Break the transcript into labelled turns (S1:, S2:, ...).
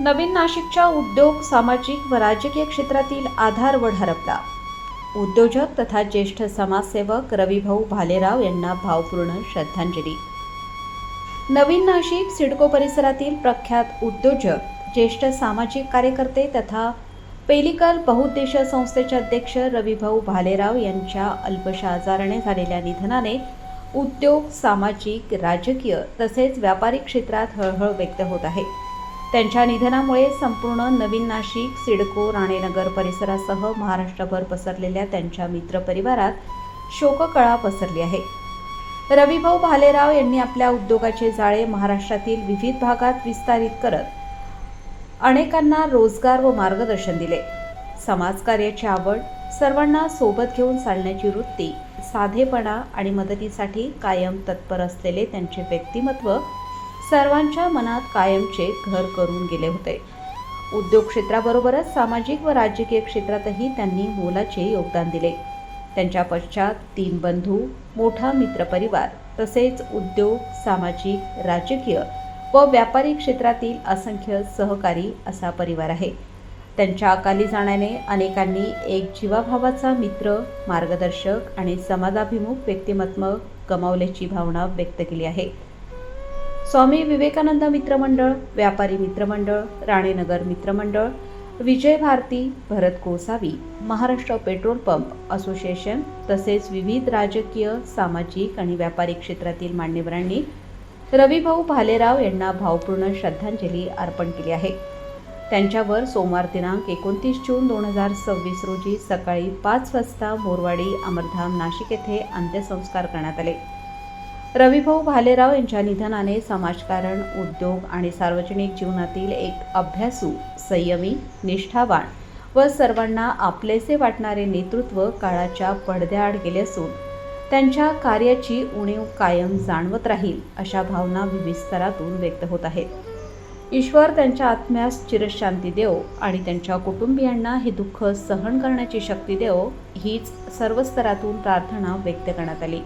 S1: नवीन नाशिकच्या उद्योग, सामाजिक व राजकीय क्षेत्रातील आधारवड हरपला. उद्योजक तथा ज्येष्ठ समाजसेवक रविभाऊ भालेराव यांना भावपूर्ण श्रद्धांजली. नवीन नाशिक सिडको परिसरातील प्रख्यात उद्योजक, ज्येष्ठ सामाजिक कार्यकर्ते तथा पेलिकल बहुउद्देशीय संस्थेचे अध्यक्ष रविभाऊ भालेराव यांच्या अल्पशा आजाराने झालेल्या निधनाने उद्योग, सामाजिक, राजकीय तसेच व्यापारी क्षेत्रात हळहळ व्यक्त होत आहे. त्यांच्या निधनामुळे संपूर्ण नवीन नाशिक, सिडको, राणेनगर परिसरासह महाराष्ट्रभर पसरलेल्या त्यांच्या मित्रपरिवारात शोककळा पसरली आहे. रविभाऊ भालेराव यांनी आपल्या उद्योगाचे जाळे महाराष्ट्रातील विविध भागात विस्तारित करत अनेकांना रोजगार व मार्गदर्शन दिले. समाजकार्याची आवड, सर्वांना सोबत घेऊन चालण्याची वृत्ती, साधेपणा आणि मदतीसाठी कायम तत्पर असलेले त्यांचे व्यक्तिमत्व सर्वांच्या मनात कायमचे घर करून गेले होते. उद्योग क्षेत्राबरोबरच सामाजिक व राजकीय क्षेत्रातही त्यांनी मोलाचे योगदान दिले. त्यांच्या पश्चात 3 बंधू, मोठा मित्रपरिवार तसेच उद्योग, सामाजिक, राजकीय व व्यापारी क्षेत्रातील असंख्य सहकारी असा परिवार आहे. त्यांच्या अकाली जाण्याने अनेकांनी एक जीवाभावाचा मित्र, मार्गदर्शक आणि समाजाभिमुख व्यक्तिमत्व गमावल्याची भावना व्यक्त केली आहे. स्वामी विवेकानंद मित्रमंडळ, व्यापारी मित्रमंडळ, राणेनगर मित्रमंडळ, Vijay Bharati, Bharat Gosavi, Maharashtra petrol pump association तसेच विविध राजकीय, सामाजिक आणि व्यापारी क्षेत्रातील मान्यवरांनी रविभाऊ भालेराव यांना भावपूर्ण श्रद्धांजली अर्पण केली आहे. त्यांच्यावर सोमवार दिनांक 29 जून 2026 रोजी सकाळी 5 वाजता मोरवाडी, अमरधाम, नाशिक येथे अंत्यसंस्कार करण्यात आले. रविभाऊ भालेराव यांच्या निधनाने समाजकारण, उद्योग आणि सार्वजनिक जीवनातील एक अभ्यासू, संयमी, निष्ठावान व सर्वांना आपलेसे वाटणारे नेतृत्व काळाच्या पडद्याआड गेले असून त्यांच्या कार्याची उणीव कायम जाणवत राहील अशा भावना विविध स्तरातून व्यक्त होत आहेत. ईश्वर त्यांच्या आत्म्यास चिरशांती देवो आणि त्यांच्या कुटुंबियांना हे दुःख सहन करण्याची शक्ती देवो हीच सर्व स्तरातून प्रार्थना व्यक्त करण्यात आली.